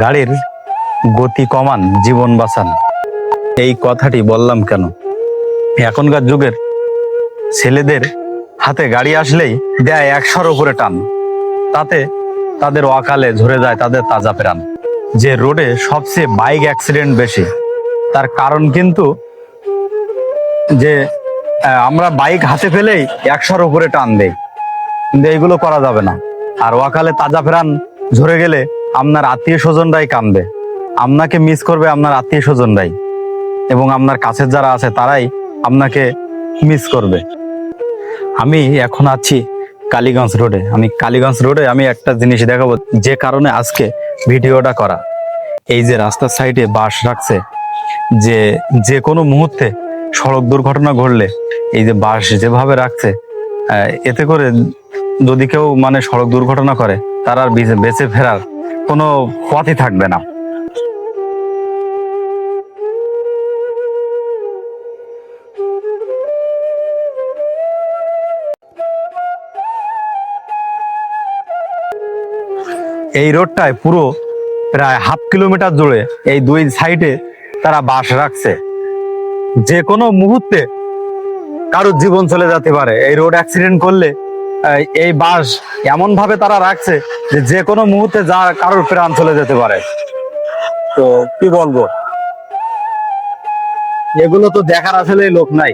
গাড়ির গতি কমান, জীবন বাঁচান। এই কথাটি বললাম কেন? এখনকার যুগের ছেলেদের হাতে গাড়ি আসলেই দেয় 100-র উপরে টান, তাতে তাদের অকালে ঝরে যায় তাদের তাজা প্রাণ। যে রোডে সবচেয়ে বাইক অ্যাক্সিডেন্ট বেশি, তার কারণ কিন্তু যে আমরা বাইক হাতে পেলেই 100-র উপরে টান দেই, কিন্তু এইগুলো করা যাবে না। আর অকালে তাজা প্রাণ ঝরে গেলে আপনার আত্মীয় স্বজনরাই কাঁদবে, আপনাকে মিস করবে আপনার আত্মীয় স্বজনরাই, এবং আপনার কাছের যারা আছে তারাই আপনাকে মিস করবে। আমি এখন আছি কালীগঞ্জ রোডে। কালীগঞ্জ রোডে আমি একটা জিনিস দেখাবো, যে কারণে আজকে ভিডিওটা করা। এই যে রাস্তার সাইডে বাস রাখছে, যে যে কোনো মুহূর্তে সড়ক দুর্ঘটনা ঘটলে এই যে বাস যেভাবে রাখছে, এতে করে যদি কেউ মানে সড়ক দুর্ঘটনা করে, তার আর বেঁচে ফেরার কোনো পথই থাকবে না। এই রোডটায় পুরো প্রায় 1/2 কিলোমিটার জুড়ে এই দুই সাইডে তারা বাস রাখছে। যে কোনো মুহূর্তে কারোর জীবন চলে যেতে পারে এই রোড অ্যাক্সিডেন্ট করলে। এই বাস এমন ভাবে তারা রাখছে যে যে কোনো মুহূর্তে যা কারোর প্রাণ চলে যেতে পারে। তো কি বলবো, এগুলো তো দেখার আসলে লোক নাই।